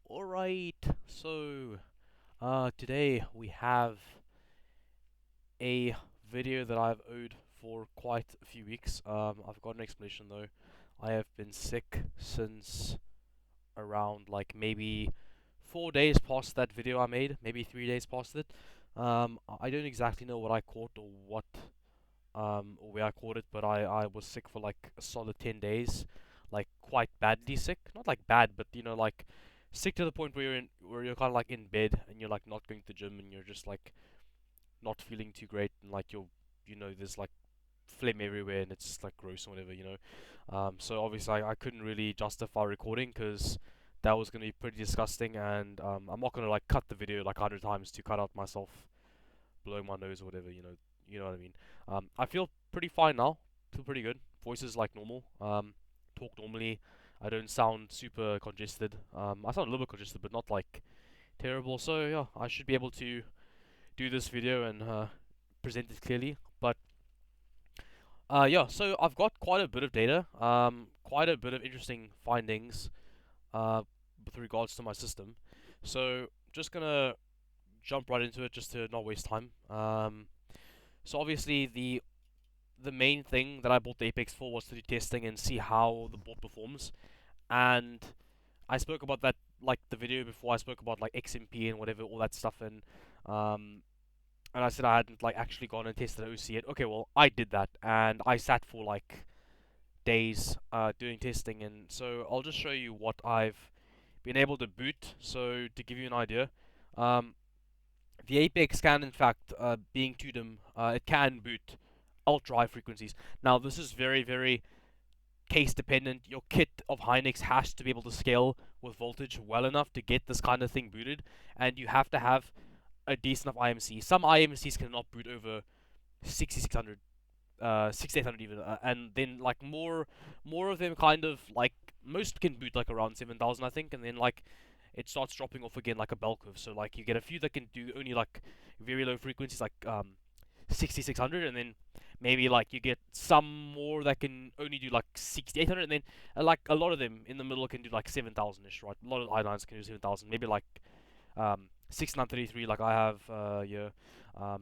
Alright, so today we have a video that I've owed for quite a few weeks. I've got an explanation though. I have been sick since around like maybe 4 days past that video I made, maybe 3 days past it. I don't exactly know what I caught or or where I caught it, but I was sick for like a solid 10 days, like quite badly sick. Not like bad, but like sick to the point where you're kind of like in bed and you're like not going to the gym and you're just like not feeling too great and like there's like phlegm everywhere and it's just like gross or whatever. So obviously I couldn't really justify recording because that was gonna be pretty disgusting, and I'm not gonna like cut the video like 100 times to cut out myself blowing my nose or whatever. You know what I mean. I feel pretty fine now. Feel pretty good. Voice is like normal. Talk normally. I don't sound super congested. I sound a little bit congested, but not like terrible. So yeah, I should be able to do this video and present it clearly. But yeah, so I've got quite a bit of data. Quite a bit of interesting findings. With regards to my system. So just gonna jump right into it just to not waste time. So obviously the main thing that I bought the Apex for was to do testing and see how the board performs. And I spoke about that like the video before. I spoke about like XMP and whatever, all that stuff, um and I said I hadn't like actually gone and tested OC yet. Okay, well I did that and I sat for like days doing testing, and so I'll just show you what I've been able to boot. So to give you an idea, um, the Apex can, in fact, being 2DIM, it can boot ultra high frequencies. Now, this is very, very case dependent. Your kit of Hynix has to be able to scale with voltage well enough to get this kind of thing booted, and you have to have a decent enough IMC. Some IMCs cannot boot over 6600, 6800 even, and then like more of them kind of like most can boot like around 7000, I think, and then like it starts dropping off again like a bell curve. So like you get a few that can do only like very low frequencies, like 6600, and then maybe like you get some more that can only do like 6800, and then like a lot of them in the middle can do like 7000ish, right? A lot of i9s can do 7000, maybe like 6933 like I have yeah.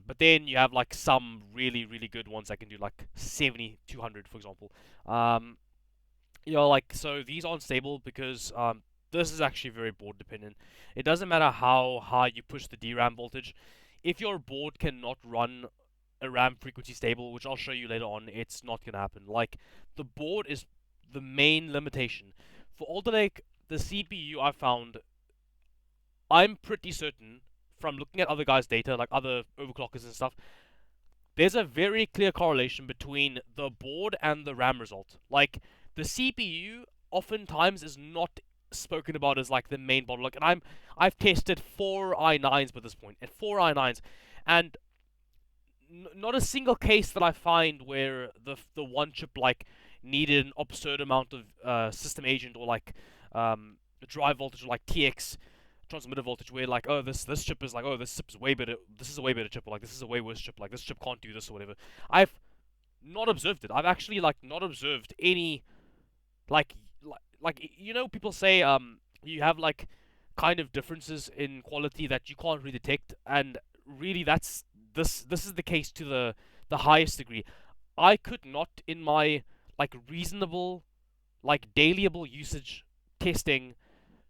But then you have like some really really good ones that can do like 7200, for example. Um, like, so these aren't stable because this is actually very board dependent. It doesn't matter how high you push the DRAM voltage. If your board cannot run a RAM frequency stable, which I'll show you later on, it's not gonna happen. Like, the board is the main limitation. For Alder Lake, the CPU I found, I'm pretty certain from looking at other guys' data, like other overclockers and stuff, there's a very clear correlation between the board and the RAM result. Like, the CPU oftentimes is not spoken about as like the main bottleneck. And I've tested four i9s by this point, and four i9s, and not a single case that I find where the one chip like needed an absurd amount of system agent or like drive voltage or like TX transmitter voltage, where like, oh, this chip is like, oh, this chip is way better, this is a way better chip, or like this is a way worse chip, like this chip can't do this or whatever. I've not observed it. I've actually like not observed any like people say you have like kind of differences in quality that you can't really detect, and really this is the case to the highest degree. I could not, in my like reasonable like dailyable usage testing,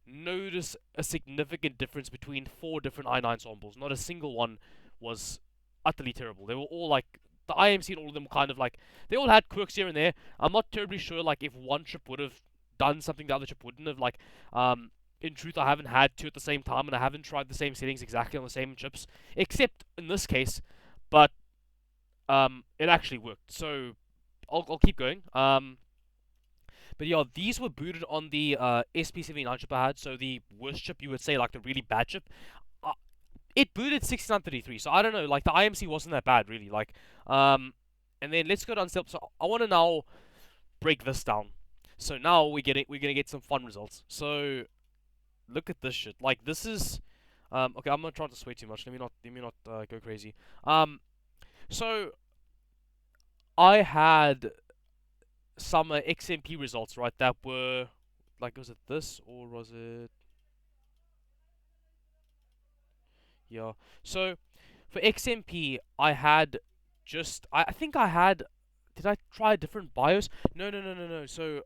notice a significant difference between four different i9 samples. Not a single one was utterly terrible. They were all like, the IMC and all of them kind of like, they all had quirks here and there. I'm not terribly sure like if one chip would have done something the other chip wouldn't have. Like, in truth, I haven't had two at the same time, and I haven't tried the same settings exactly on the same chips, except in this case. But it actually worked. So I'll keep going. But yeah, these were booted on the SP79 chip I had, so the worst chip, you would say, like the really bad chip. Uh, it booted 6933, so I don't know, like the IMC wasn't that bad, really. Like, and then let's go down step. So I want to now break this down. So now we're gonna get some fun results. So look at this shit. Like, this is okay. I'm not trying to sway too much. Let me not go crazy. So I had some XMP results, right? That were like, was it this or was it? Yeah. So for XMP, I had I think I had. Did I try a different BIOS? No, no, no, no, no. So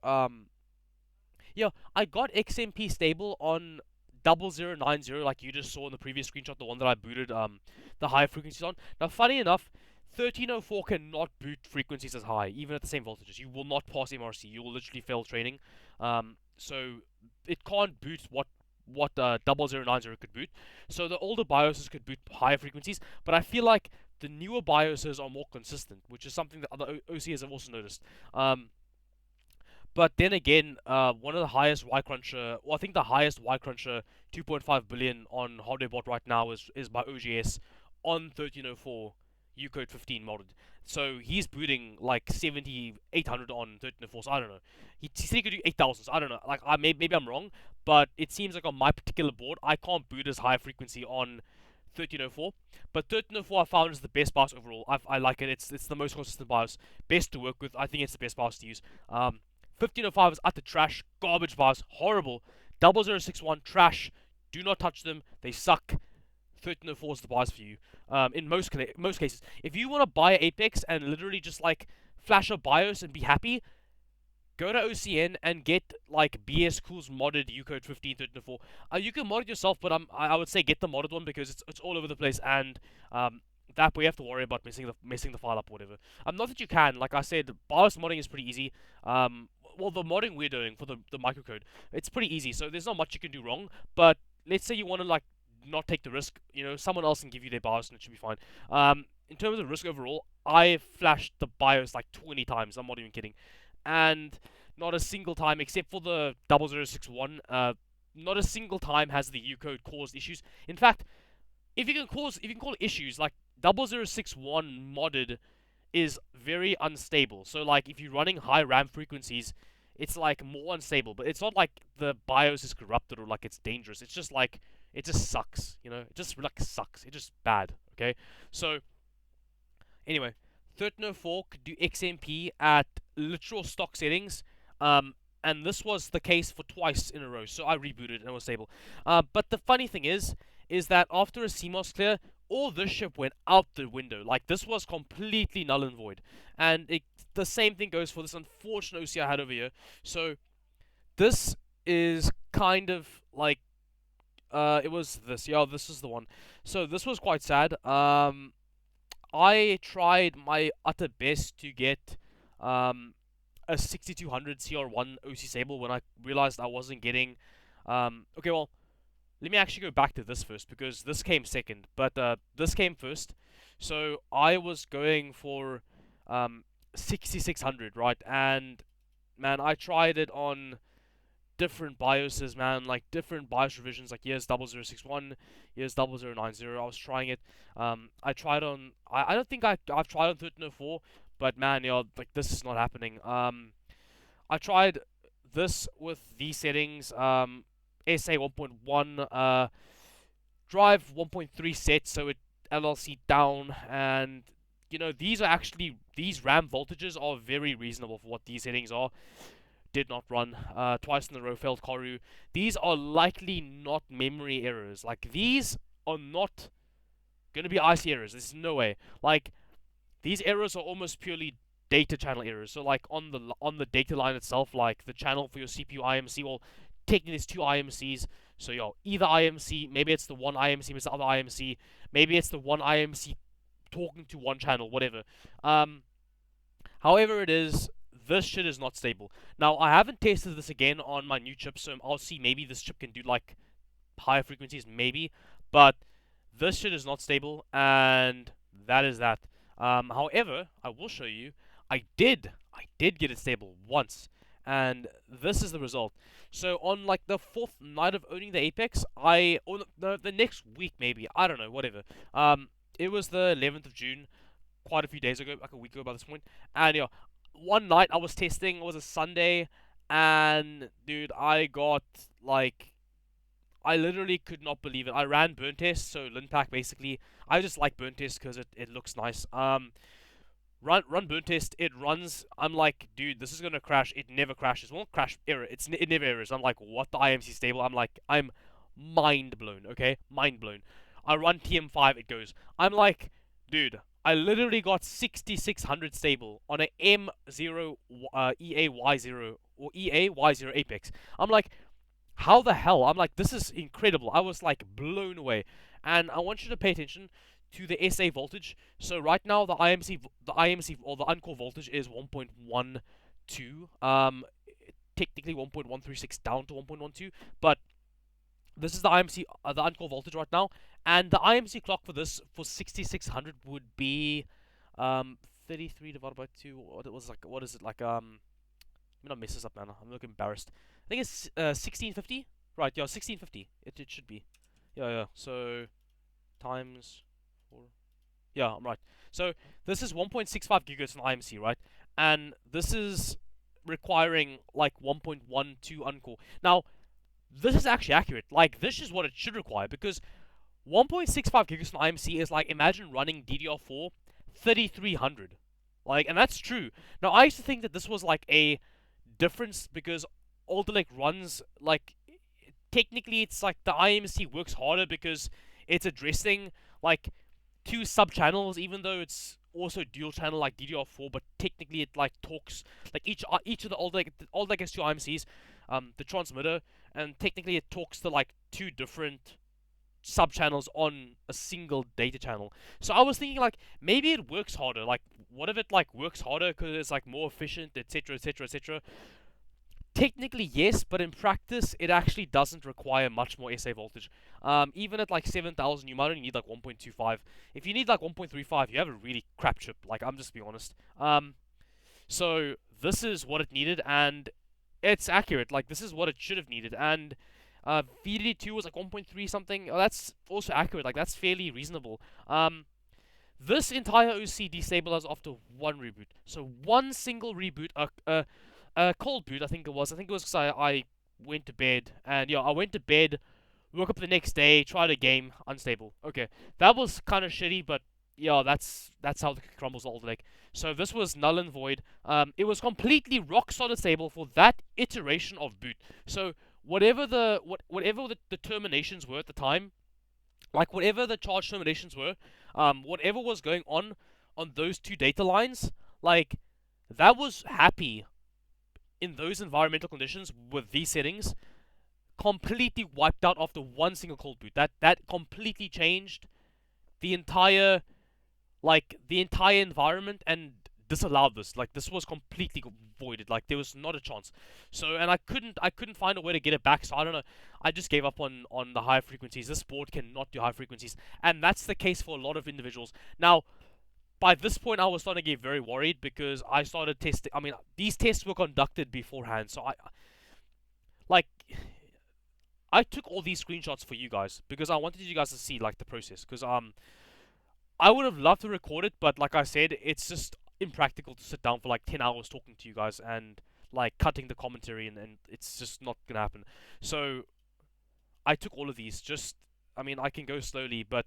yeah, I got XMP stable on 0090, like you just saw in the previous screenshot, the one that I booted the high frequencies on. Now, funny enough, 1304 cannot boot frequencies as high, even at the same voltages. You will not pass MRC. You will literally fail training. So it can't boot what 0090 could boot. So the older BIOSes could boot higher frequencies, but I feel like the newer BIOSes are more consistent, which is something that other OCs have also noticed. But then again, one of the highest Y cruncher, well, I think the highest Y cruncher 2.5 billion on HardwareBot right now is by OGS on 1304 Ucode 15 modded. So he's booting like 7800 on 1304. So I don't know. He said he could do 8000. So I don't know. Like maybe I'm wrong, but it seems like on my particular board, I can't boot as high frequency on 1304. But 1304 I found is the best BIOS overall. I like it. It's the most consistent BIOS, best to work with. I think it's the best BIOS to use. 1505 is utter trash, garbage BIOS, horrible. 0061 trash. Do not touch them. They suck. 1304 is the BIOS for you. In most cases, if you want to buy Apex and literally just like flash a BIOS and be happy, go to OCN and get like BS Cool's modded Ucode 15 1304. You can mod it yourself, but I would say get the modded one because it's all over the place and that way you have to worry about messing the file up or whatever. Not that you can, like I said, BIOS modding is pretty easy. Well, the modding we're doing for the microcode, it's pretty easy, so there's not much you can do wrong. But let's say you want to like not take the risk, someone else can give you their BIOS and it should be fine. In terms of risk overall, I flashed the BIOS like 20 times. I'm not even kidding, and not a single time, except for the 0061, not a single time has the Ucode caused issues. In fact, if you can call issues like 0061 modded is very unstable. So like if you're running high RAM frequencies, it's like more unstable. But it's not like the BIOS is corrupted or like it's dangerous. It's just like it just sucks, It just like sucks. It's just bad. Okay. So anyway, 1304 could do XMP at literal stock settings. And this was the case for twice in a row. So I rebooted and it was stable. But the funny thing is that after a CMOS clear, all this shit went out the window. Like, this was completely null and void. And the same thing goes for this unfortunate OC I had over here. So, this is kind of like, it was this. Yeah, this is the one. So, this was quite sad. I tried my utter best to get, a 6200 CR1 OC Sable when I realized I wasn't getting, okay, well, let me actually go back to this first because this came second, but this came first. So I was going for 6600, right? And man, I tried it on different BIOSes, man, like different BIOS revisions. Like here's 0061, here's 0090. I was trying it. I tried on. I don't think I've tried on 1304, but man, like this is not happening. I tried this with these settings. SA 1.1, drive 1.3 set, so it LLC down, and these RAM voltages are very reasonable for what these settings are. Did not run twice in a row, failed Koru. These are likely not memory errors. Like, these are not gonna be IC errors. There's no way. Like, these errors are almost purely data channel errors. So like on the data line itself, like the channel for your CPU IMC, well, technically there's two IMCs. So either IMC, maybe it's the one IMC with the other IMC, maybe it's the one IMC talking to one channel, whatever. However it is, this shit is not stable. Now I haven't tested this again on my new chip, so I'll see maybe this chip can do like higher frequencies, maybe, but this shit is not stable, and that is that. However, I will show you. I did get it stable once, and this is the result. So on like the 4th night of owning the Apex, or the next week maybe, I don't know, whatever. It was the 11th of June, quite a few days ago, like a week ago by this point, and one night I was testing. It was a Sunday, and dude, I got like. I literally could not believe it. I ran burn test, so Linpack basically. I just like burn test because it looks nice. Run burn test. It runs. I'm like, dude, this is gonna crash. It never crashes. Won't crash. Error. It never errors. I'm like, what, the IMC stable? I'm like, I'm mind blown. Okay, mind blown. I run TM5, it goes. I'm like, dude, I literally got 6600 stable on a M0 EAY0 or EAY0 Apex. I'm like, how the hell? I'm like, this is incredible. I was like blown away. And I want you to pay attention to the SA voltage. So right now the IMC or the uncore voltage is 1.12. Technically 1.136 down to 1.12, but this is the IMC, the uncore voltage right now, and the IMC clock for this for 6600 would be 33 divided by 2. What was like? What is it like? Let me not mess this up, man. I'm looking embarrassed. I think it's 1650. Right? Yeah, 1650. It should be. Yeah. So times 4. Yeah, I'm right. So this is 1.65 gigahertz on IMC, right? And this is requiring like 1.12 uncore. Now, this is actually accurate. Like, this is what it should require, because 1.65 gigahertz on IMC is like, imagine running DDR4 3300. Like, and that's true. Now, I used to think that this was like a difference because Alder Lake runs like, technically it's like the IMC works harder because it's addressing like 2 sub channels, even though it's also dual channel like DDR4, but technically it like talks like each of the Alder Lake has 2 IMCs, the transmitter, and technically it talks to like 2 different sub channels on a single data channel. So I was thinking like, maybe it works harder. Like, what if it like works harder because it's like more efficient, etc., etc., etc. Technically, yes, but in practice, it actually doesn't require much more SA voltage. Even at like 7000, you might only need like 1.25. If you need like 1.35, you have a really crap chip. Like, I'm just being honest. So this is what it needed, and it's accurate. Like, this is what it should have needed. And VDD2 was like 1.3 something. Oh, that's also accurate. Like, that's fairly reasonable. This entire OC destabilized after 1 reboot. So one single reboot, cold boot, I think it was. I think it was because I went to bed, and yeah, I went to bed, woke up the next day, tried a game, unstable. Okay, that was kind of shitty, but yeah, that's how the crumbles all like. So this was null and void. It was completely rock solid stable for that iteration of boot. So whatever the terminations were at the time, like whatever the charge terminations were, whatever was going on those 2 data lines, like that was happy in those environmental conditions with these settings, completely wiped out after one single cold boot. That completely changed the entire environment and disallowed this. Like, this was completely voided. Like, there was not a chance. So, and I couldn't find a way to get it back. So I don't know. I just gave up on the high frequencies. This board cannot do high frequencies, and that's the case for a lot of individuals. Now, by this point, I was starting to get very worried because I started testing. I mean, these tests were conducted beforehand, so like, I took all these screenshots for you guys because I wanted you guys to see like the process. Because I would have loved to record it, but like I said, it's just impractical to sit down for like 10 hours talking to you guys and like cutting the commentary, and it's just not gonna happen. So I took all of these. Just, I mean, I can go slowly, but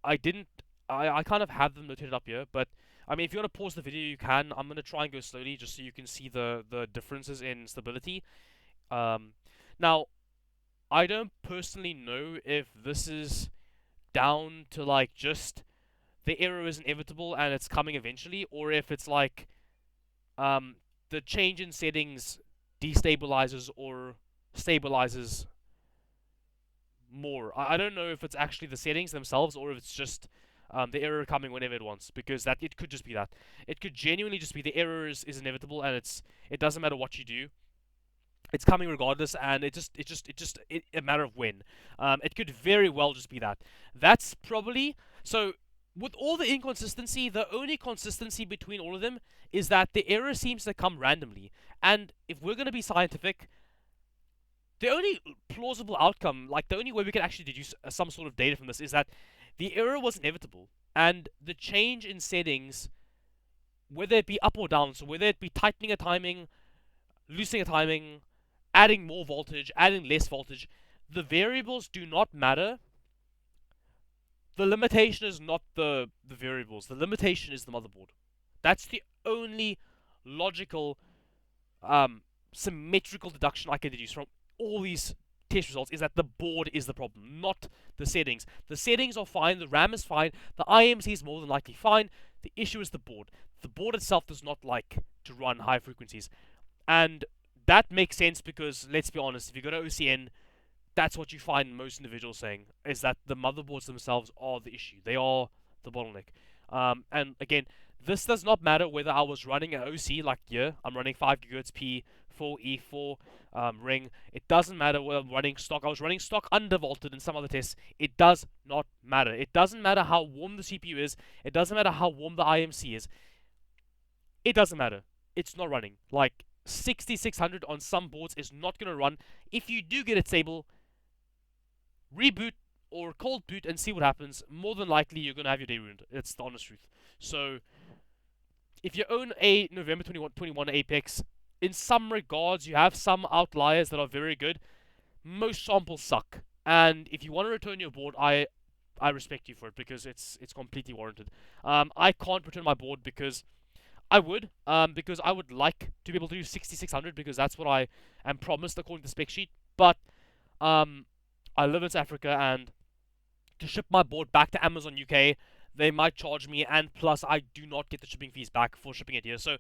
I didn't. I kind of have them notated up here, but I mean, if you want to pause the video, you can. I'm gonna try and go slowly just so you can see the differences in stability. Now, I don't personally know if this is down to like just the error is inevitable and it's coming eventually, or if it's like the change in settings destabilizes or stabilizes more. I don't know if it's actually the settings themselves or if it's just the error coming whenever it wants, because that it could just be that. It could genuinely just be the error is inevitable, and it doesn't matter what you do. It's coming regardless, and it's a matter of when. It could very well just be that. That's probably so. With all the inconsistency, the only consistency between all of them is that the error seems to come randomly. And if we're going to be scientific, the only plausible outcome, like the only way we can actually deduce some sort of data from this, is that the error was inevitable, and the change in settings, whether it be up or down, so whether it be tightening a timing, loosening a timing, adding more voltage, adding less voltage, the variables do not matter. The limitation is not the variables. The limitation is the motherboard. That's the only logical, symmetrical deduction I can deduce from all these test results is that the board is the problem, not the settings. The settings are fine, the RAM is fine, the IMC is more than likely fine. The issue is the board. The board itself does not like to run high frequencies. And that makes sense because, let's be honest, if you go to OCN, that's what you find most individuals saying, is that the motherboards themselves are the issue. They are the bottleneck. And again, this does not matter whether I was running an OC like here. I'm running 5 GHz P, 4E4 ring. It doesn't matter whether I'm running stock. I was running stock undervolted in some other tests. It does not matter. It doesn't matter how warm the CPU is. It doesn't matter how warm the IMC is. It doesn't matter. It's not running. Like 6600 on some boards is not going to run. If you do get it stable, reboot or cold boot and see what happens. More than likely, you're going to have your day ruined. It's the honest truth. So, if you own a November 2021 Apex, in some regards, you have some outliers that are very good. Most samples suck. And if you want to return your board, I respect you for it because it's completely warranted. I can't return my board because I would like to be able to do 6600 because that's what I am promised according to the spec sheet. But I live in South Africa, and to ship my board back to Amazon UK, they might charge me, and plus I do not get the shipping fees back for shipping it here. So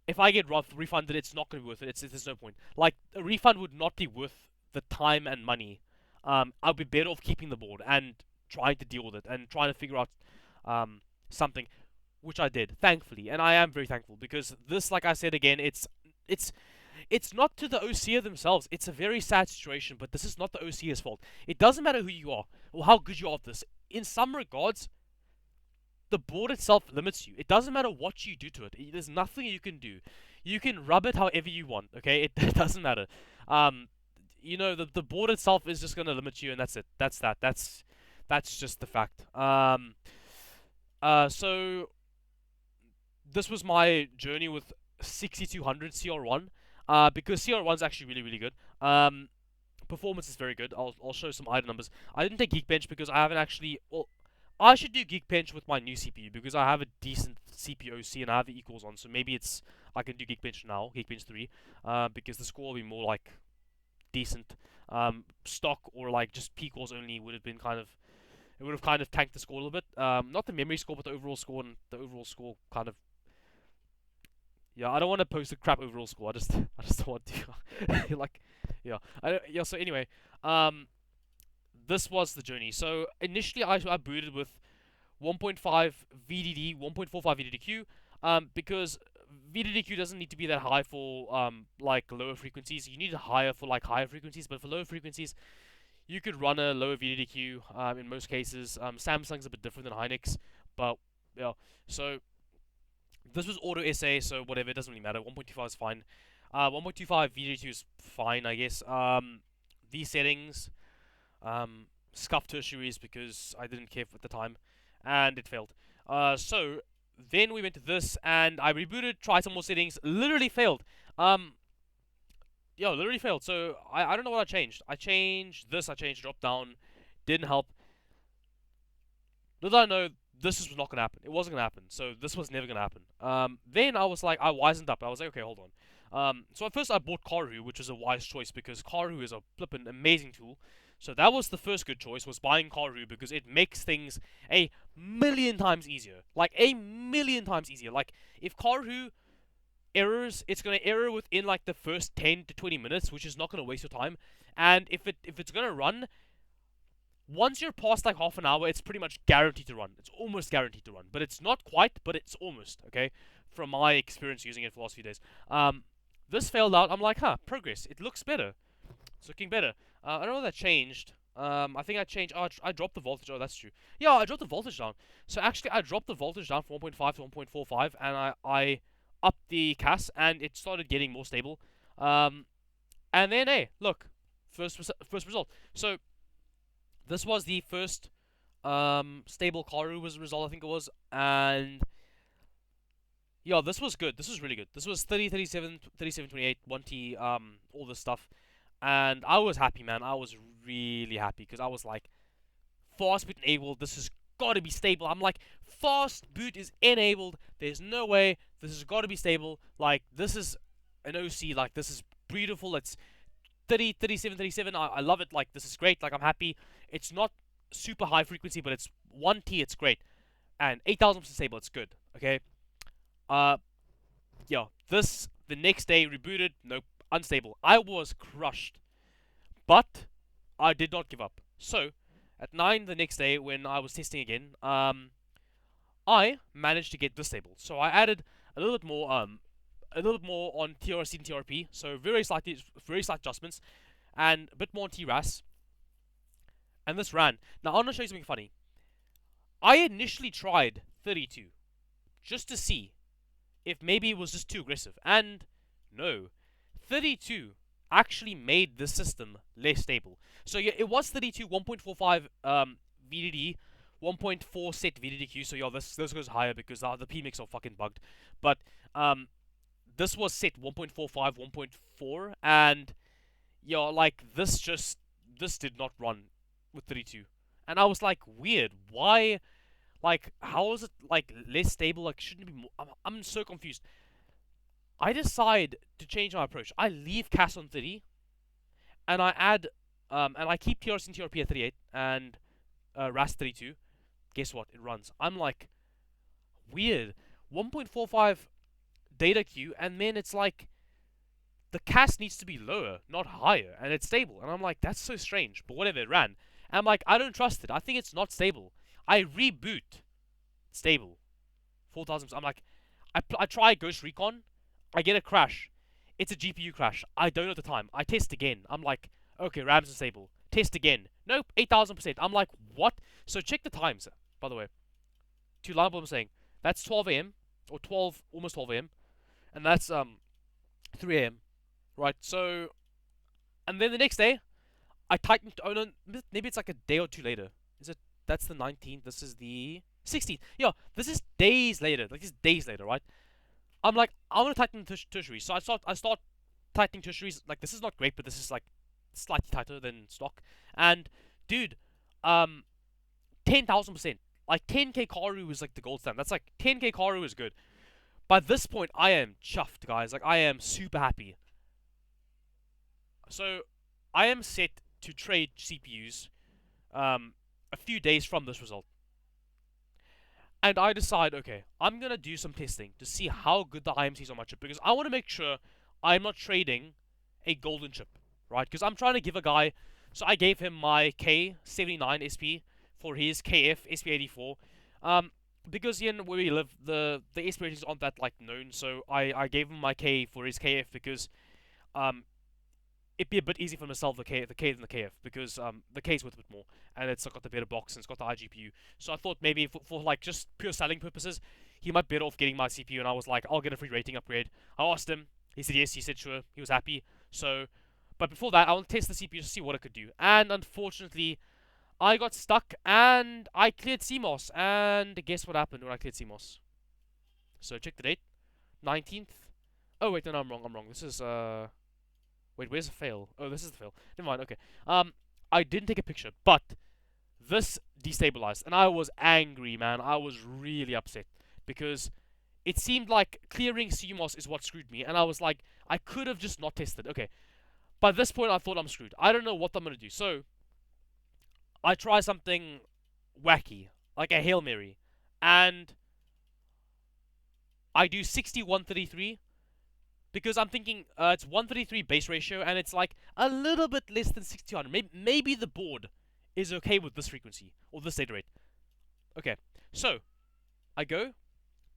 if I get refunded, it's not going to be worth it. There's no point. Like, a refund would not be worth the time and money. I'd be better off keeping the board and trying to deal with it and trying to figure out something, which I did, thankfully, and I am very thankful because this, like I said again, it's not to the OCer themselves. It's a very sad situation, but this is not the OCer's fault. It doesn't matter who you are or how good you are at this. In some regards, the board itself limits you. It doesn't matter what you do to it. There's nothing you can do. You can rub it however you want, okay? It doesn't matter. You know, the board itself is just going to limit you, and that's it. That's that. That's just the fact. So this was my journey with 6200 CR1. Because CR1 is actually really, really good. Performance is very good. I'll show some item numbers. I didn't take Geekbench because I haven't actually. Well, I should do Geekbench with my new CPU because I have a decent CPU OC and I have the equals on. So maybe I can do Geekbench now, Geekbench 3, because the score will be more like decent. Stock or like just P cores only would have been it would have kind of tanked the score a little bit. Not the memory score, but the overall score, and the overall score kind of. Yeah, I don't want to post a crap overall score. I just don't want to. Like, yeah. So anyway, this was the journey. So initially, I booted with 1.5 VDD, 1.45 VDDQ, because VDDQ doesn't need to be that high for like lower frequencies. You need it higher for like higher frequencies, but for lower frequencies, you could run a lower VDDQ in most cases. Samsung's a bit different than Hynix, but yeah. So this was auto SA, so whatever, it doesn't really matter. 1.25 is fine. 1.25 VDD2 is fine, I guess. These settings, scuffed tertiaries because I didn't care at the time, and it failed. So then we went to this, and I rebooted, tried some more settings, literally failed. Literally failed. So I don't know what I changed. I changed drop down, didn't help. Little I know, this was not going to happen. It wasn't going to happen. So this was never going to happen. Then I was like, I wisened up. I was like, okay, hold on. So at first I bought Karu, which was a wise choice because Karu is a flippin' amazing tool. So that was the first good choice, was buying Karu because it makes things a million times easier. Like, a million times easier. Like, if Karu errors, it's going to error within like the first 10 to 20 minutes, which is not going to waste your time. And if it's going to run, once you're past like half an hour, it's pretty much guaranteed to run. It's almost guaranteed to run. But it's not quite, but it's almost, okay? From my experience using it for the last few days. This failed out. I'm like, progress. It looks better. It's looking better. I don't know what that changed. I think I changed. Oh, I dropped the voltage. Oh, that's true. Yeah, I dropped the voltage down. So actually, I dropped the voltage down from 1.5 to 1.45, and I upped the CAS, and it started getting more stable. And then, hey, look, first result. So this was the first stable Karu result, I think it was, and yeah, this was good. This was really good. This was 30, 37, 37, 28, 1T, all this stuff, and I was happy, man. I was really happy because I was like, fast boot enabled. This has got to be stable. I'm like, fast boot is enabled. There's no way. This has got to be stable. Like, this is an OC. Like, this is beautiful. It's 30, 37, 37. I love it. Like, this is great. Like, I'm happy. It's not super high frequency, but it's 1T. It's great. And 8,000% stable. It's good. Okay. Uh, yeah. The next day, rebooted. Nope. Unstable. I was crushed. But I did not give up. So, at 9 the next day, when I was testing again, I managed to get this stable. So I added a little bit more, on TRC and TRP. So very slight adjustments, and a bit more on TRAS. And this ran. Now I want to show you something funny. I initially tried 32, just to see if maybe it was just too aggressive. And no, 32 actually made the system less stable. So yeah, it was 32, 1.45 VDD, 1.4 set VDDQ. So yeah, this goes higher because the PMix are fucking bugged. But this was set 1.45, 1.4, and yeah, like this did not run with 32. And I was like, weird. Why? Like, how is it like less stable? Like, shouldn't it be more? I'm so confused. I decide to change my approach. I leave CAS on 30, and I add, and I keep TRC and TRP at 38, and RAS 32. Guess what? It runs. I'm like, weird. 1.45 data queue, and then it's like, the CAS needs to be lower, not higher, and it's stable. And I'm like, that's so strange, but whatever, it ran. And I'm like, I don't trust it. I think it's not stable. I reboot, stable, 4,000. I'm like, I try Ghost Recon, I get a crash. It's a GPU crash. I don't know at the time. I test again. I'm like, okay, RAM's unstable. Test again. Nope, 8,000%. I'm like, what? So check the times, by the way. To line up what I'm saying. That's 12 a.m. or almost 12 a.m. And that's 3 a.m. Right? So, and then the next day, I tightened. Oh no, maybe it's like a day or two later. Is it? That's the 19th. This is the 16th. Yeah, this is days later. Like, this is days later, right? I'm like, I want to tighten tertiaries. So I start tightening tertiaries. Like, this is not great, but this is like slightly tighter than stock. And dude, 10,000%. Like 10k Karu is like the gold standard. That's like 10k Karu is good. By this point, I am chuffed, guys. Like, I am super happy. So I am set to trade CPUs a few days from this result. And I decide, okay, I'm going to do some testing to see how good the IMCs are on my chip, because I want to make sure I'm not trading a golden chip, right? Because I'm trying to give a guy, so I gave him my K79 SP for his KF SP84. Because here where we live, the SP ratings aren't that like known, so I gave him my K for his KF because it'd be a bit easy for him to sell the K than the KF, because the K's worth a bit more, and it's got the better box and it's got the iGPU. So I thought maybe for like just pure selling purposes, he might be better off getting my CPU. And I was like, I'll get a free rating upgrade. I asked him, he said yes, he said sure, he was happy. So, but before that, I want to test the CPU to see what it could do. And unfortunately, I got stuck and I cleared CMOS. And guess what happened when I cleared CMOS? So check the date, 19th. Oh wait, no, I'm wrong. This is wait, where's the fail? Oh, this is the fail. Never mind, okay. I didn't take a picture, but this destabilized, and I was angry, man. I was really upset, because it seemed like clearing CMOS is what screwed me, and I was like, I could have just not tested. Okay, by this point, I thought I'm screwed. I don't know what I'm going to do, so I try something wacky, like a Hail Mary, and I do 6133, because I'm thinking it's 133 base ratio, and it's like a little bit less than 6200. Maybe the board is okay with this frequency or this data rate. Okay, so I go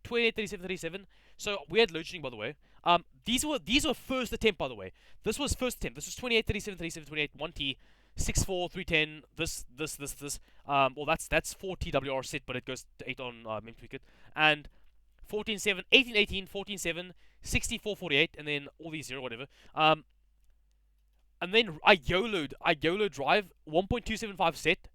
28, 37, 37. So we had load shedding, by the way. These were first attempt, by the way. This was first attempt. This was 28, 37, 37, 28, 1T, 64, 310. This. Well, that's 4 TWR set, but it goes to 8 on MemTweaker. And 14, 7, 18, 18, 14, 7, 64, 48, and then all these 0, whatever. And then I YOLO drive 1.275 set,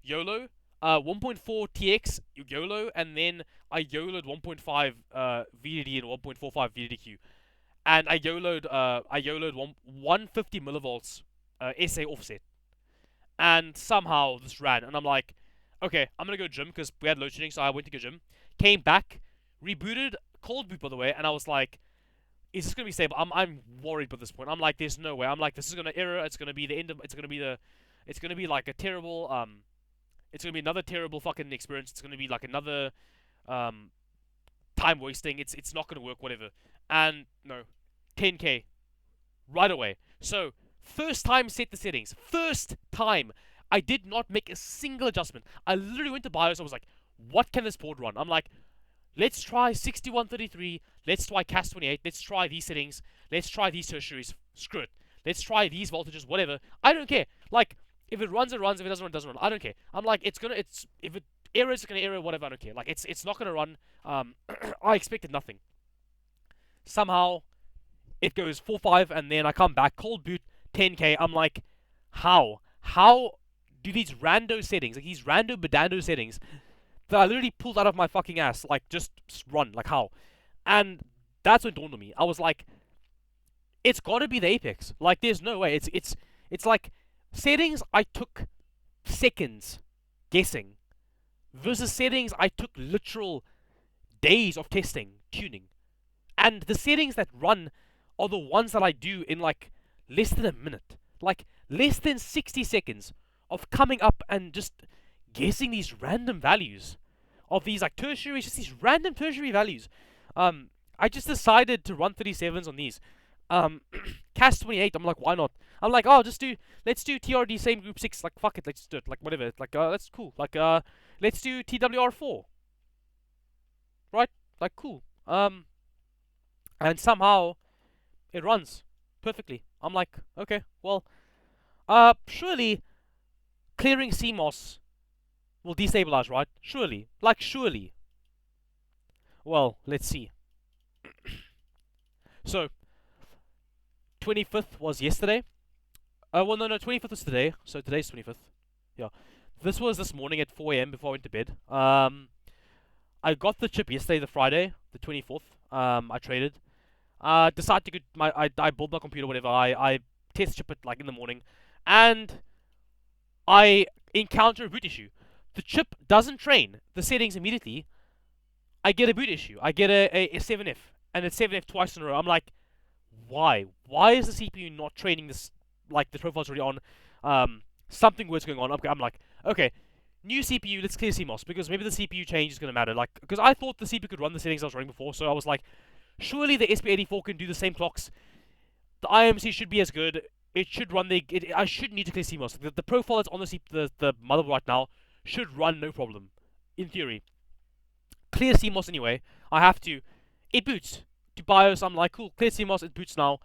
YOLO, 1.4 TX, YOLO, and then I YOLO'd 1.5 VDD and 1.45 VDDQ. And I YOLO'd 150 millivolts SA offset. And somehow this ran, and I'm like, okay, I'm gonna go gym, because we had load shedding, so I went to go gym. Came back, rebooted, cold boot, by the way, and I was like, is this gonna be stable? I'm worried by this point. I'm like, there's no way. I'm like, this is gonna error. It's gonna be the end of. It's gonna be like a terrible. It's gonna be another terrible fucking experience. It's gonna be like another um time wasting. It's not gonna work. Whatever. And no, 10K right away. So first time set the settings. First time. I did not make a single adjustment. I literally went to BIOS. I was like, what can this board run? I'm like, let's try 6133. Let's try CAS 28. Let's try these settings. Let's try these tertiaries. Screw it. Let's try these voltages. Whatever. I don't care. Like, if it runs, it runs. If it doesn't run, it doesn't run. I don't care. I'm like, if it errors, it's gonna error. Whatever. I don't care. Like, it's not gonna run. I expected nothing. Somehow, it goes 4-5, and then I come back cold boot 10K. I'm like, how? How do these rando settings, like these rando bedando settings, that I literally pulled out of my fucking ass, like, just run? Like, how? And that's what dawned on me. I was like, it's got to be the Apex. Like, there's no way. It's like settings I took seconds guessing versus settings I took literal days of testing, tuning. And the settings that run are the ones that I do in like less than a minute. Like less than 60 seconds of coming up and just guessing these random values of these like tertiaries, just these random tertiary values. I just decided to run 37s on these. CAS 28, I'm like, why not? I'm like, oh, let's do TRD same group 6, like, fuck it, let's do it, like, whatever, like, that's cool, like, let's do TWR4, right, like, cool, and somehow, it runs perfectly. I'm like, okay, well, surely, clearing CMOS will destabilize, right? Surely, like, surely. Well, let's see. So, 25th was yesterday. Well, no, 25th was today. So today's 25th. Yeah. This was this morning at 4 a.m. before I went to bed. I got the chip yesterday, the Friday, the 24th. I traded. Decided to get I built my computer, whatever. I test chip it like in the morning, and I encounter a boot issue. The chip doesn't train the settings immediately. I get a boot issue. I get a 7F, and it's 7F twice in a row. I'm like, why? Why is the CPU not training this? Like the profile's already on. Something weird's going on. I'm like, okay, new CPU. Let's clear CMOS because maybe the CPU change is gonna matter. Like, because I thought the CPU could run the settings I was running before, so I was like, surely the SP84 can do the same clocks. The IMC should be as good. It should run I shouldn't need to clear CMOS. The profile that's on the motherboard right now should run no problem, in theory. Clear CMOS anyway. I have to. It boots to BIOS. I'm like, cool. Clear CMOS. It boots now.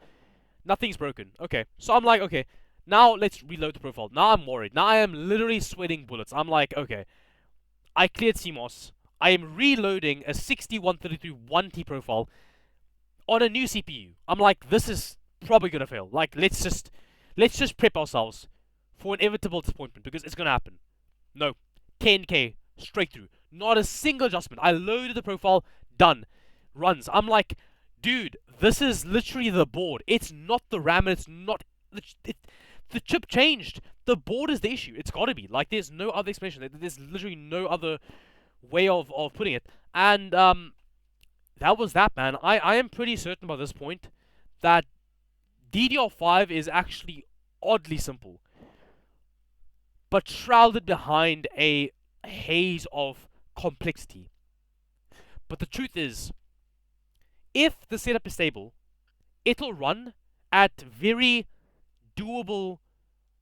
Nothing's broken. Okay. So I'm like, okay. Now let's reload the profile. Now I'm worried. Now I am literally sweating bullets. I'm like, okay. I cleared CMOS. I am reloading a 6133 1T profile on a new CPU. I'm like, this is probably gonna fail. Like, let's just prep ourselves for inevitable disappointment because it's gonna happen. No. 10K straight through. Not a single adjustment. I loaded the profile, done. Runs. I'm like, dude, this is literally the board. It's not the RAM, it's not... the chip changed. The board is the issue. It's gotta be. Like, there's no other explanation. There's literally no other way of putting it. And, that was that, man. I am pretty certain by this point that DDR5 is actually oddly simple, but shrouded behind a haze of complexity. But the truth is, if the setup is stable, it'll run at very doable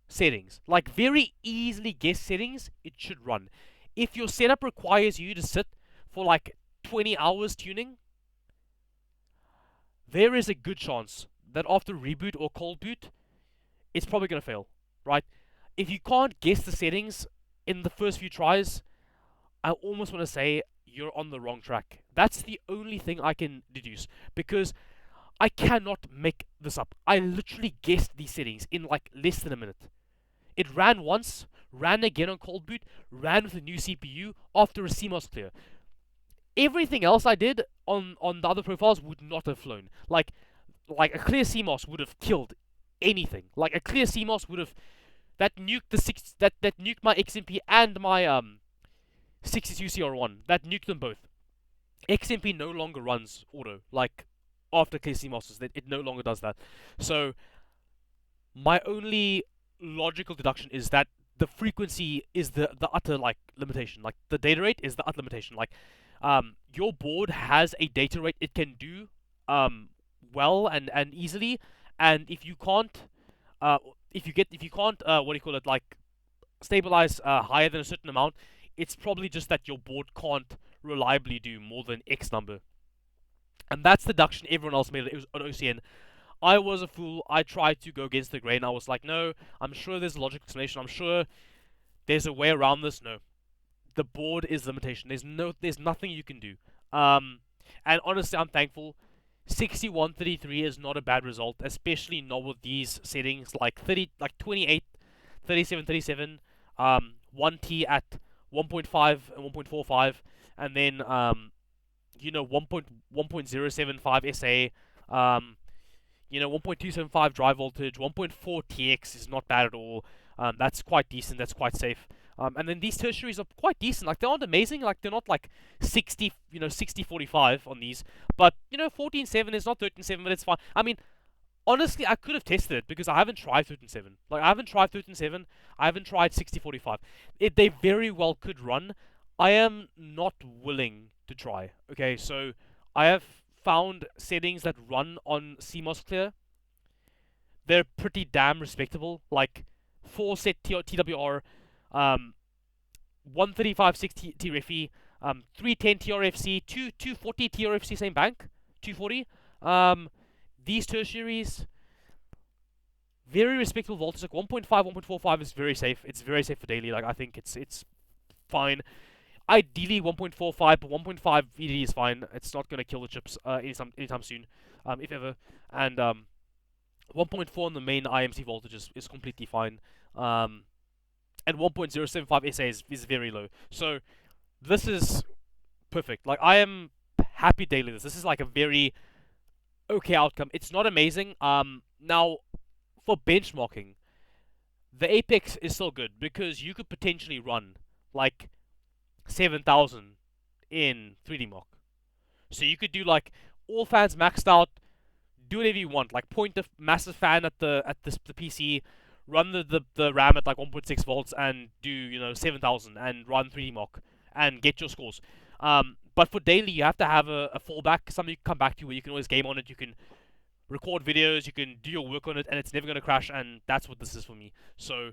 settings. Like very easily guessed settings, it should run. If your setup requires you to sit for like 20 hours tuning, there is a good chance that after reboot or cold boot, it's probably going to fail, right? If you can't guess the settings in the first few tries, I almost want to say you're on the wrong track. That's the only thing I can deduce, because I cannot make this up. I literally guessed these settings in like less than a minute. It ran once, ran again on cold boot, ran with a new CPU after a CMOS clear. Everything else I did on the other profiles would not have flown. Like a clear CMOS would have killed anything. Like a clear CMOS would have that nuked that nuked my XMP and my 62CR1. That nuked them both. XMP no longer runs auto. Like after KC Masters. It no longer does that. So my only logical deduction is that the frequency is the utter like limitation. Like the data rate is the utter limitation. Like your board has a data rate it can do well and easily, and if you can't if you can't what do you call it, like stabilize higher than a certain amount, it's probably just that your board can't reliably do more than X number. And that's the deduction everyone else made on OCN. I was a fool. I tried to go against the grain. I was like, no, I'm sure there's a logical explanation. I'm sure there's a way around this. No, the board is the limitation. There's nothing you can do. And honestly, I'm thankful. 6133 is not a bad result, especially not with these settings like 28, 37, 37, 1T at 1.5 and 1.45, and then 1.075 SA, 1.275 drive voltage, 1.4 TX is not bad at all. That's quite decent. That's quite safe. And then these tertiaries are quite decent. Like, they aren't amazing. Like, they're not like 60, 60-45 on these. But 14.7 is not 13.7, but it's fine. I mean, honestly, I could have tested it because I haven't tried 13.7. Like, I haven't tried 13.7. I haven't tried 60-45. They very well could run. I am not willing to try. Okay, so I have found settings that run on CMOS Clear. They're pretty damn respectable. Like 4 set TWR, 135 6 TRFE, 310 TRFC, 240 TRFC, same bank, 240. These tertiaries, very respectable voltage. Like 1.5, 1.45 is very safe. It's very safe for daily. Like, I think it's fine. Ideally 1.45, but 1.5 VDD is fine. It's not gonna kill the chips anytime soon, if ever. And 1.4 on the main IMC voltage is completely fine. And 1.075 SA is very low. So this is perfect. Like, I am happy daily. This is like a very okay outcome. It's not amazing. Now for benchmarking, the Apex is still good because you could potentially run like 7,000 in 3D Mark. So you could do like all fans maxed out, do whatever you want, like point a massive fan at the PC, run the RAM at like 1.6 volts and do 7,000 and run 3D Mark and get your scores. But for daily, you have to have a fallback, something you can come back to where you can always game on it, you can record videos, you can do your work on it, and it's never going to crash, and that's what this is for me. So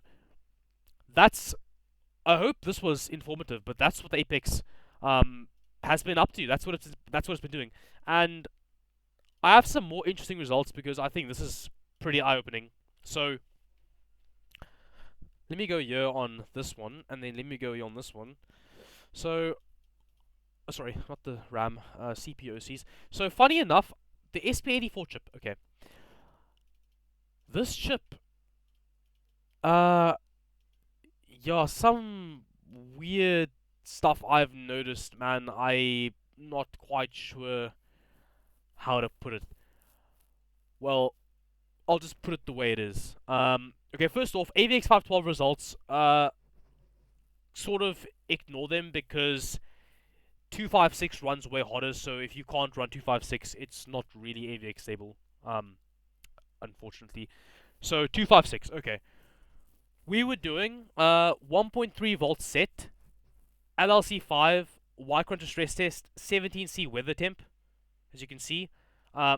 I hope this was informative, but that's what the Apex has been up to. That's what it's been doing. And I have some more interesting results because I think this is pretty eye-opening. So let me go here on this one, and then let me go here on this one. So, sorry, not the RAM, CPU OCs. So funny enough, the SP84 chip. Okay, this chip, yeah, some weird stuff I've noticed, man. I'm not quite sure how to put it. Well, I'll just put it the way it is. Okay, first off, AVX 512 results, sort of ignore them because 256 runs way hotter, so if you can't run 256, it's not really AVX stable, unfortunately. So 256, okay. We were doing 1.3 volt set, LLC5, Y-Cruncher stress test, 17C weather temp, as you can see.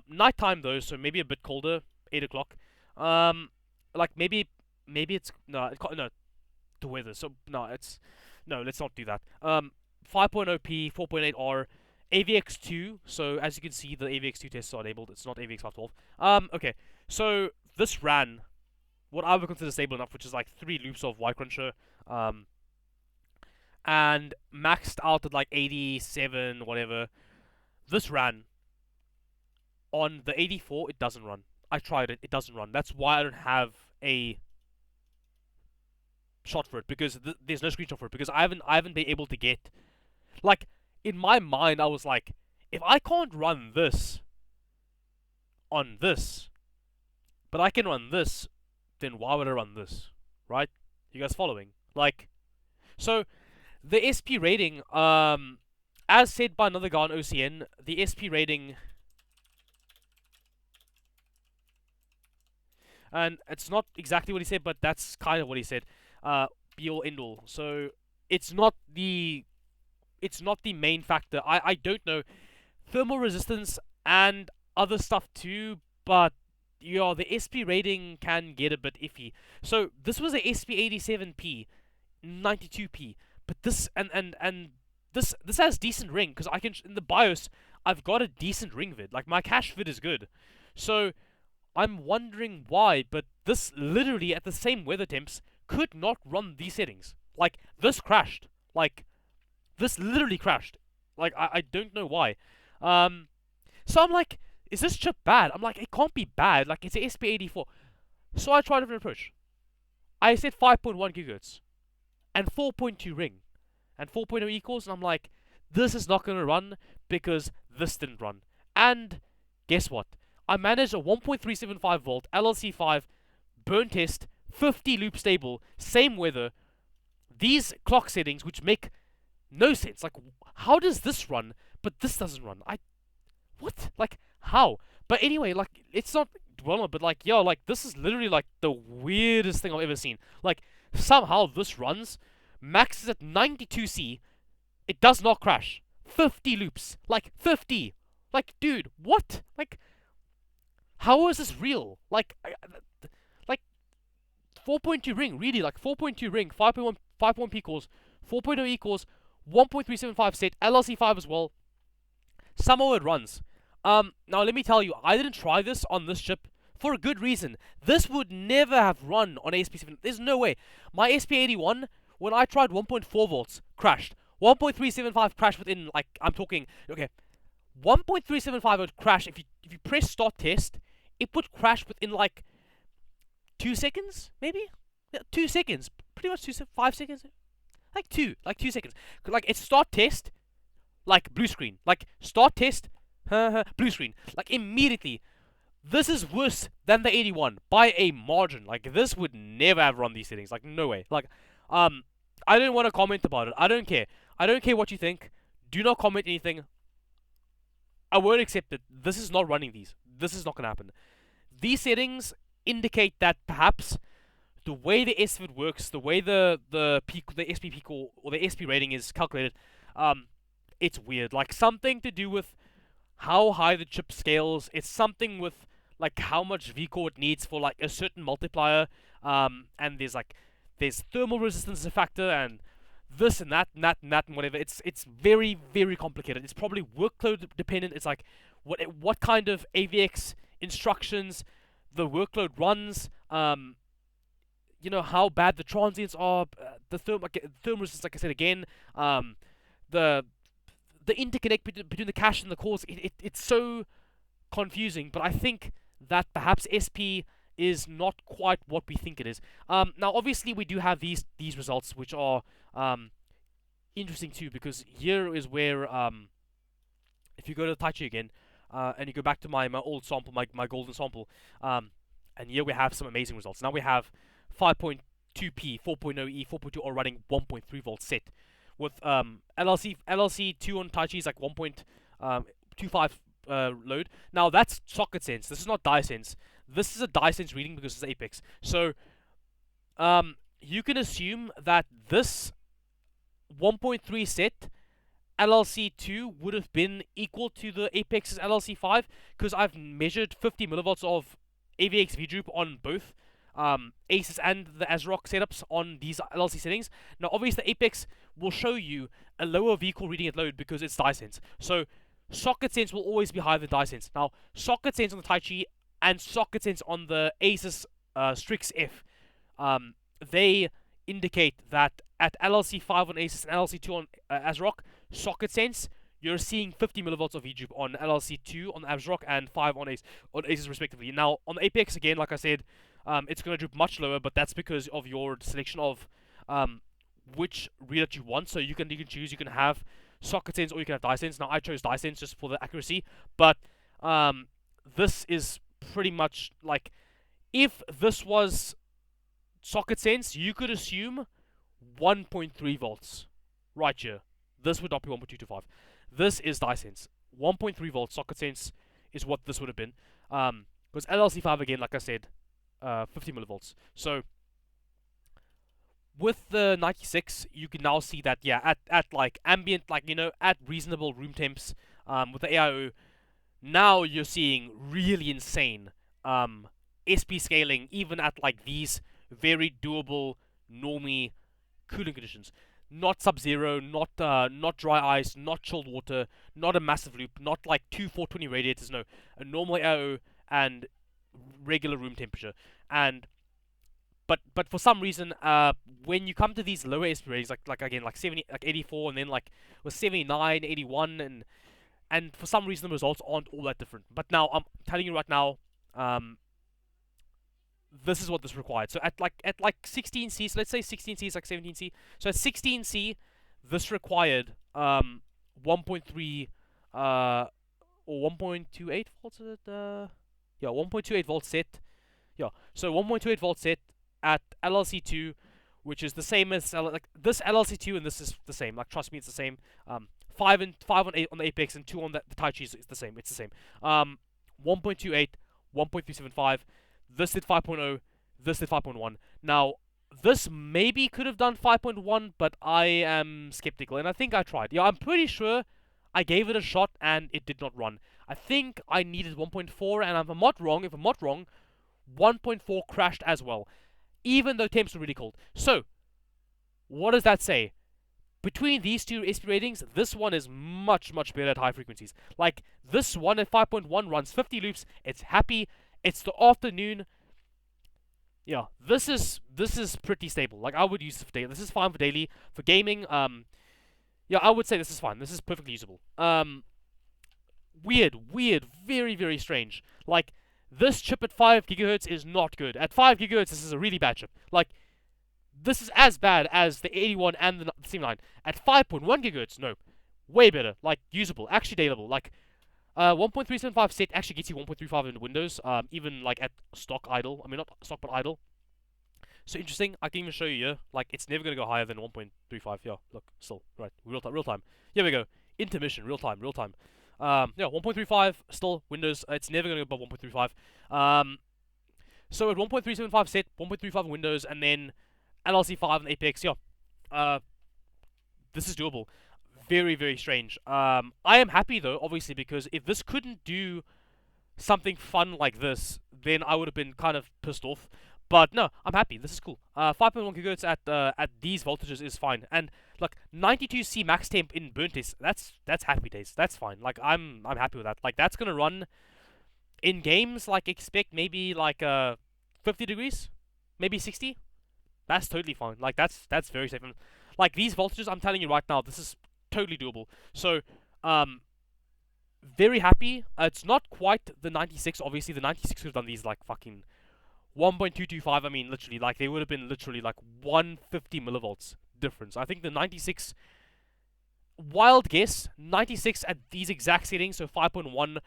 Nighttime though, so maybe a bit colder, 8 o'clock. Like maybe it's no, the weather. So no, let's not do that. 5.0p, 4.8R, AVX2. So as you can see, the AVX2 tests are enabled. It's not AVX 512. Okay, so this ran what I would consider stable enough, which is like 3 loops of Y-Cruncher, and maxed out at like 87, whatever. This ran. On the 84, it doesn't run. I tried it, it doesn't run. That's why I don't have a shot for it, because there's no screenshot for it, because I haven't been able to get, like, in my mind I was like, if I can't run this on this, but I can run this, then why would I run this, right? You guys following? Like, so the SP rating, as said by another guy on OCN, the SP rating and it's not exactly what he said, but that's kind of what he said. Be all end all. So it's not the main factor. I don't know, thermal resistance and other stuff too, but yeah, the SP rating can get a bit iffy. So this was a SP87P, 92p, but this and this has decent ring because I can in the BIOS I've got a decent ring vid. Like my cache vid is good, so I'm wondering why. But this literally at the same weather temps could not run these settings. Like this crashed. Like this literally crashed. Like I don't know why. So I'm like, is this chip bad? I'm like, it can't be bad. Like it's a SP84. So I tried a different approach. I said 5.1 gigahertz and 4.2 ring and 4.0 equals, and I'm like, this is not gonna run because this didn't run. And guess what? I managed a 1.375 volt LLC5 burn test, 50 loop stable, same weather. These clock settings, which make no sense. Like, how does this run, but this doesn't run? What? Like, how? But anyway, like, it's not dwell on, but like, yo, like, this is literally like the weirdest thing I've ever seen. Like, somehow this runs. Max is at 92C. It does not crash. 50 loops. Like, 50. Like, dude, what? Like, how is this real? Like 4.2 ring, really, like 4.2 ring, 5.1 equals, 4.0 equals, 1.375 set, LLC5 as well. Somehow it runs. Now let me tell you, I didn't try this on this chip for a good reason. This would never have run on SP7. There's no way. My SP81, when I tried 1.4 volts, crashed. 1.375 crashed within, like, I'm talking, okay, 1.375 would crash if you press start test. It would crash within like 2 seconds, maybe. Yeah, 2 seconds, pretty much 5 seconds, like 2 seconds. Like it's start test, like blue screen, like start test, blue screen, like immediately. This is worse than the 81 by a margin. Like this would never have run these settings. Like no way. Like I don't want to comment about it. I don't care. I don't care what you think. Do not comment anything. I won't accept it. This is not running these. This is not gonna happen. These settings indicate that perhaps the way the SVID works, the way the SP peak or the SP rating is calculated, it's weird. Like something to do with how high the chip scales. It's something with like how much VCore it needs for like a certain multiplier. And there's thermal resistance as a factor, and this and that and that and that and whatever. It's very very complicated. It's probably workload dependent. It's like what kind of AVX instructions the workload runs. You know how bad the transients are. The thermal resistance, like I said again. The interconnect between the cache and the cores. It's so confusing. But I think that perhaps SP is not quite what we think it is. Now obviously we do have these results, which are interesting too, because here is where if you go to the Taichi again, and you go back to my old sample, my golden sample, and here we have some amazing results. Now we have 5.2p, 4.0e, 4.2 all running 1.3 volt set with LLC2 on Taichi is like 1.25 load. Now that's socket sense. This is not die sense. This is a die sense reading because it's Apex. So you can assume that this 1.3 set LLC2 would have been equal to the Apex's LLC5 because I've measured 50 millivolts of AVX VDroop on both Asus and the ASRock setups on these LLC settings. Now obviously the Apex will show you a lower vehicle reading at load because it's die sense. So socket sense will always be higher than die sense. Now socket sense on the Taichi and socket sense on the Asus Strix F, they indicate that at LLC5 on Asus and LLC2 on ASRock, socket sense, you're seeing 50 millivolts of VDroop on LLC2 on ASRock and 5 on Asus respectively. Now on the Apex again, like I said, it's going to droop much lower, but that's because of your selection of which reader you want. So you can choose. You can have socket sense or you can have die sense. Now I chose die sense just for the accuracy, but this is pretty much like if this was socket sense, you could assume 1.3 volts right here. This would not be 1.225. This is die sense. 1.3 volts socket sense is what this would have been. Because LLC5 again, like I said, 50 millivolts. So with the 96, you can now see that, yeah, at like ambient, like, at reasonable room temps, with the AIO, now you're seeing really insane SP scaling, even at like these very doable normie cooling conditions. Not sub-zero, not dry ice, not chilled water, not a massive loop, not like two 420 radiators. No, a normal AIO and regular room temperature. And but for some reason, when you come to these lower SP ratings, like again, like 70, like 84, and then like with 79, 81, and for some reason the results aren't all that different. But now I'm telling you right now, this is what this required. So at like 16C, so let's say 16C is like 17C. So at 16C, this required 1.3 or 1.28 volts. Is it? Yeah, 1.28 volts set. Yeah, so 1.28 volts set at LLC2, which is the same as like this LLC2, and this is the same. Like, trust me, it's the same. 5 on 8 on the Apex and 2 on the Taichi is the same. It's the same. 1.28, 1.375. This did 5.0. This did 5.1. Now, this maybe could have done 5.1, but I am skeptical, and I think I tried. Yeah, I'm pretty sure I gave it a shot, and it did not run. I think I needed 1.4, and if I'm not wrong, 1.4 crashed as well, even though temps were really cold. So, what does that say? Between these two SP ratings, this one is much, much better at high frequencies. Like, this one at 5.1 runs 50 loops, it's happy, it's the afternoon. Yeah, this is pretty stable. Like, I would use this for daily. This is fine for daily. For gaming, yeah, I would say this is fine. This is perfectly usable. Weird, very, very strange. Like, this chip at 5 gigahertz is not good. At 5 gigahertz, this is a really bad chip. Like, this is as bad as the 81 and the C9. At 5.1 gigahertz, no. Way better. Like, usable. Actually dateable. Like, 1.375 set actually gets you 1.35 in Windows, even, like, at stock idle. I mean, not stock, but idle. So interesting. I can even show you here. Like, it's never going to go higher than 1.35. Yeah, look, still. Right. Real time. Here we go. Intermission. Real time. Yeah, 1.35, still, Windows. It's never going to go above 1.35. So at 1.375 set, 1.35 in Windows, and then LLC5 and Apex, yeah. This is doable. Very, very strange. I am happy, though, obviously, because if this couldn't do something fun like this, then I would have been kind of pissed off. But no, I'm happy. This is cool. 5.1 gigahertz at these voltages is fine. And look, 92C max temp in burn test. That's happy days. That's fine. Like, I'm happy with that. Like, that's gonna run in games. Like, expect maybe like 50 degrees, maybe 60. That's totally fine. Like, that's very safe. And, like, these voltages, I'm telling you right now, this is totally doable. So, very happy. It's not quite the 96. Obviously, the 96 could have done these like fucking 1.225. I mean, literally, like, they would have been literally like 150 millivolts difference. I think the 96, wild guess, 96 at these exact settings, so 5.1, 4.0,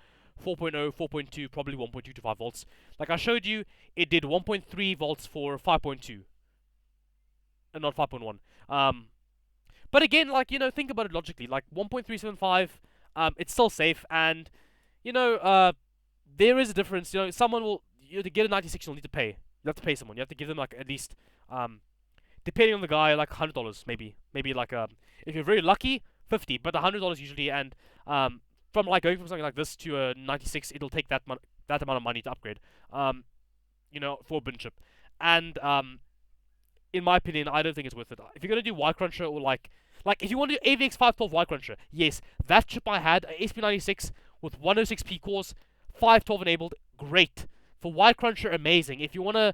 4.2, probably 1.225 volts. Like I showed you, it did 1.3 volts for 5.2, and not 5.1. But again, like, think about it logically. Like, 1.375, it's still safe, and, there is a difference. Someone will, to get a 96, you'll need to pay. You have to pay someone. You have to give them, like, at least, depending on the guy, like $100, maybe. Maybe, like, if you're very lucky, 50, but $100 usually, and, from, like, going from something like this to a 96, it'll take that amount of money to upgrade, for a bin chip. And, in my opinion, I don't think it's worth it. If you're going to do Y Cruncher or, like, if you want to do AVX 512 Y Cruncher, yes, that chip I had, a SP96 with 106p cores, 512 enabled, great. For Y Cruncher, amazing. If you want to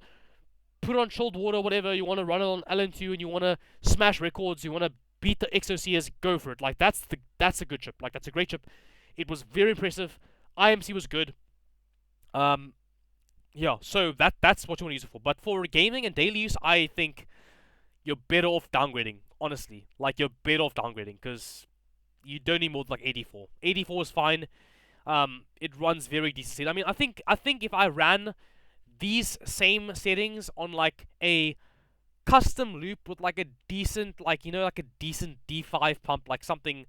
put it on chilled water, whatever, you want to run it on LN2 and you want to smash records, you want to beat the XOCs, go for it. Like, that's a good chip. Like, that's a great chip. It was very impressive. IMC was good. Yeah, so that's what you want to use it for. But for gaming and daily use, I think you're better off downgrading, honestly. Like, you're better off downgrading, because you don't need more than, like, 84. 84 is fine. It runs very decent. I mean, I think if I ran these same settings on, like, a custom loop with, like, a decent, like, like a decent D5 pump, like something,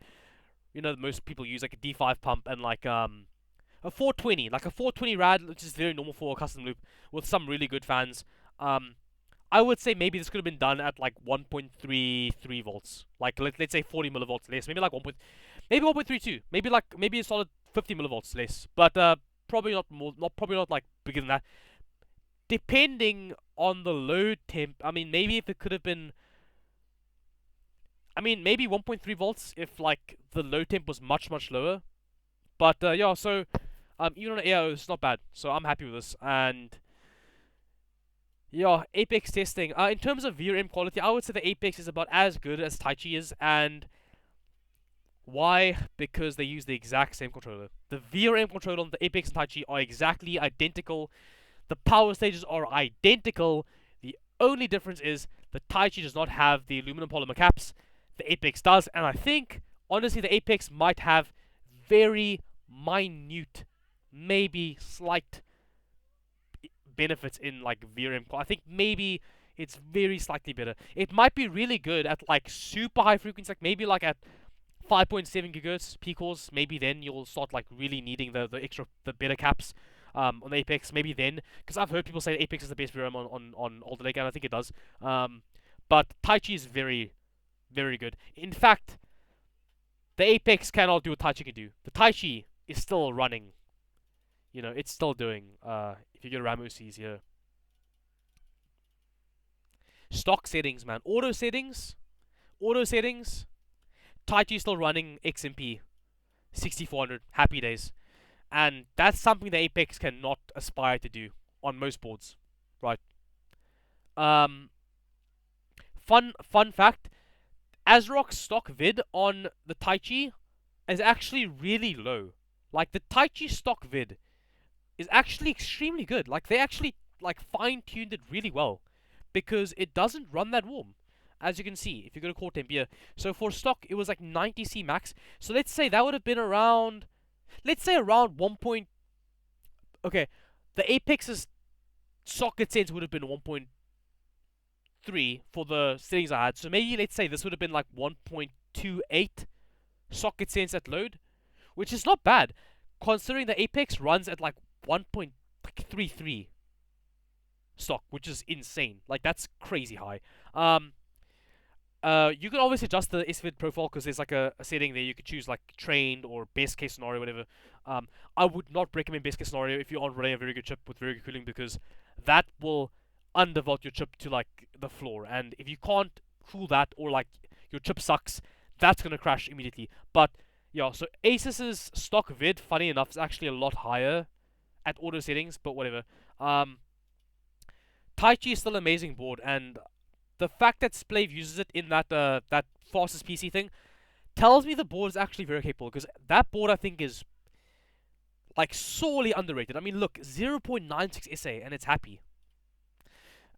most people use, like a D5 pump, and, like, a 420, like a 420 rad, which is very normal for a custom loop with some really good fans. I would say maybe this could have been done at like 1.33 volts, like let's say 40 millivolts less, maybe like maybe 1.32, maybe a solid 50 millivolts less, but probably not more, probably not like bigger than that. Depending on the load temp, I mean, maybe if it could have been, I mean, maybe 1.3 volts if like the load temp was much lower. But yeah, so even on an AIO, it's not bad. So I'm happy with this. And yeah, Apex testing. In terms of VRM quality, I would say the Apex is about as good as Taichi is. And why? Because they use the exact same controller. The VRM controller on the Apex and Taichi are exactly identical. The power stages are identical. The only difference is the Taichi does not have the aluminum polymer caps. The Apex does. And I think, honestly, the Apex might have very minute, maybe slight benefits in like VRM. I think maybe it's very slightly better. It might be really good at like super high frequency, like maybe like at 5.7 gigahertz peak cores. Maybe then you'll start like really needing the better caps on the Apex. Maybe then, because I've heard people say the Apex is the best VRM on Alder Lake, and I think it does. But Taichi is very good. In fact, the Apex cannot do what Taichi can do. The Taichi is still running. You know, it's still doing. If you go to RAM OCs here, stock settings, man, auto settings. Taichi is still running XMP 6400. Happy days, and that's something the Apex cannot aspire to do on most boards, right? Fun fact: ASRock's stock vid on the Taichi is actually really low. Like the Taichi stock vid is actually extremely good. Like they actually like fine-tuned it really well because it doesn't run that warm. As you can see, if you go to core temp here. So for stock, it was like 90C max. So let's say that would have been around, let's say around 1. Okay, the Apex's socket sense would have been 1.3 for the settings I had. So maybe let's say this would have been like 1.28 socket sense at load, which is not bad considering the Apex runs at like 1.33 stock, which is insane. Like that's crazy high. You can always adjust the SVID profile because there's like a setting there you could choose like trained or best case scenario, whatever. I would not recommend best case scenario if you aren't running a very good chip with very good cooling because that will undervolt your chip to like the floor, and if you can't cool that or like your chip sucks, that's gonna crash immediately. But yeah, so Asus's stock vid, funny enough, is actually a lot higher at auto settings, but whatever. Taichi is still an amazing board, and the fact that Splave uses it in that fastest PC thing tells me the board is actually very capable, because that board I think is like sorely underrated. I mean, look, 0.96 SA and it's happy.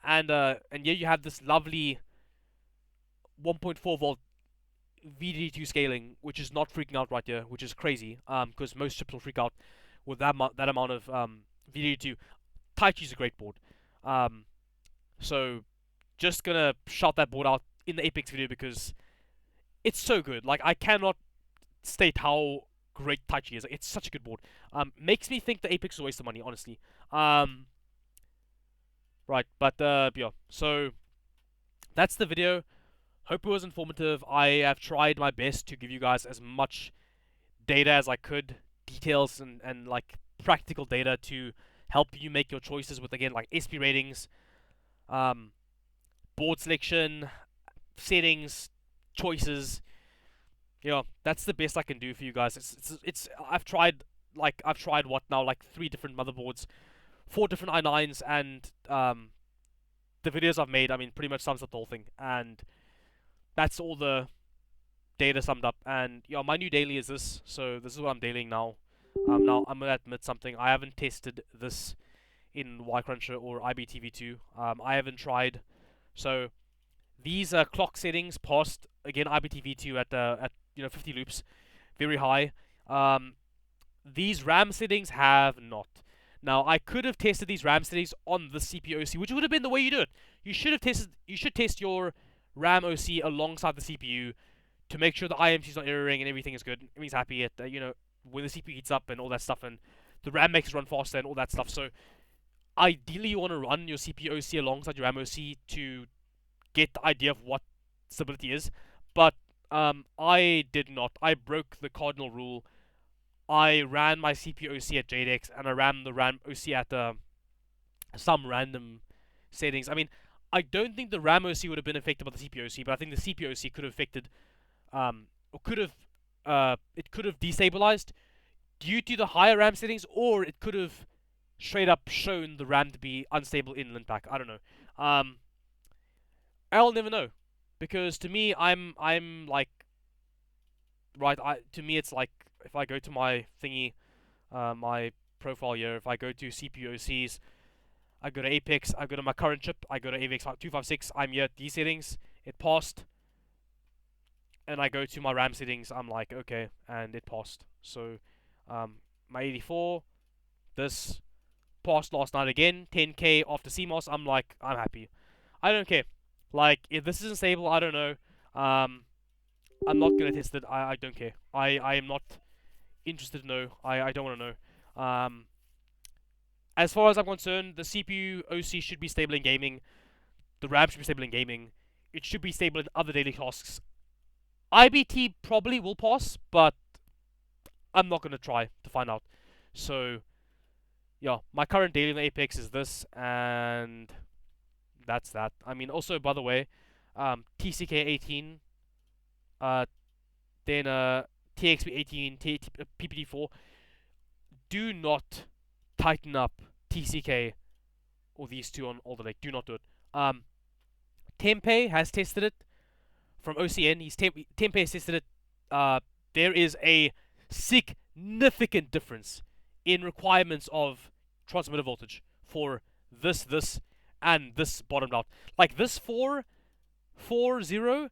And yeah, you have this lovely 1.4 volt VDD2 scaling, which is not freaking out right here, which is crazy. Because most chips will freak out with that amount of VDD2. Taichi's a great board. So just gonna shout that board out in the Apex video because it's so good. Like I cannot state how great Taichi is. Like, it's such a good board. Makes me think the Apex is a waste of money, honestly. Right, but yeah. So that's the video. Hope it was informative. I have tried my best to give you guys as much data as I could, details and like practical data to help you make your choices with, again, like SP ratings, board selection, settings, choices. Yeah, that's the best I can do for you guys. I've tried what now, like 3 different motherboards, 4 different i9s, and the videos I've made, I mean, pretty much sums up the whole thing. And that's all the data summed up. And yeah, my new daily is this. So this is what I'm dailying now. Now I'm gonna admit something. I haven't tested this in Y-Cruncher or IBTV2. I haven't tried. So these clock settings passed again IBTV2 at 50 loops, very high. These RAM settings have not. Now I could have tested these RAM settings on the CPU OC, which would have been the way you do it. You should test your RAM OC alongside the CPU to make sure the IMC is not erroring and everything is good. Everything's happy at when the CPU heats up and all that stuff, and the RAM makes it run faster and all that stuff. So ideally, you want to run your CPU OC alongside your RAM OC to get the idea of what stability is. But I did not. I broke the cardinal rule. I ran my CPU OC at JDEX and I ran the RAM OC at some random settings. I mean, I don't think the RAM OC would have been affected by the CPU OC, but I think the CPU OC could have affected, or could have, it could have destabilized due to the higher RAM settings, or it could have straight up shown the RAM to be unstable in lintpack. I don't know. I'll never know, because to me, I'm like, right. To me, it's like if I go to my thingy, my profile here. If I go to CPU OCs, I go to Apex, I go to my current chip, I go to AVX 256, I'm here at these settings, it passed, and I go to my RAM settings, I'm like, okay, and it passed. So, my 84, this passed last night again, 10k after CMOS, I'm like, I'm happy. I don't care. Like, if this isn't stable, I don't know. I'm not gonna test it, I don't care. I am not interested to know, I don't want to know. As far as I'm concerned, the CPU OC should be stable in gaming. The RAM should be stable in gaming. It should be stable in other daily tasks. IBT probably will pass, but I'm not going to try to find out. So, yeah, my current daily in Apex is this, and that's that. I mean, also, by the way, TCK 18, then TXP 18, PPD 4, do not tighten up TCK or these two on all the lake. Do not do it. Tempe has tested it from OCN. Tempe has tested it. There is a significant difference in requirements of transmitter voltage for this, and this bottomed out. Like this 440,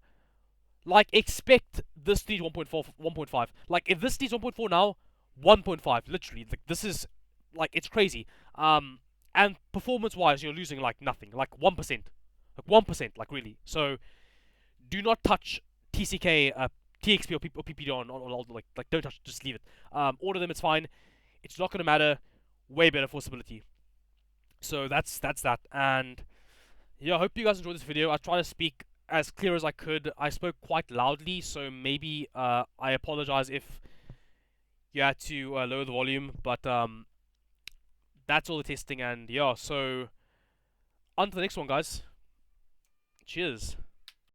like expect this needs 1.4, 1.5. Like if this needs 1.4 now, 1.5. Literally, like this is like it's crazy. And performance-wise, you're losing like nothing, like 1%, like 1%, like really. So do not touch TCK, TXP or PPD on like don't touch, just leave it. Order them, it's fine. It's not gonna matter. Way better for stability. So that's that. And yeah, I hope you guys enjoyed this video. I tried to speak as clear as I could. I spoke quite loudly, so maybe I apologize if you had to lower the volume, but that's all the testing, and yeah, so on to the next one, guys. Cheers.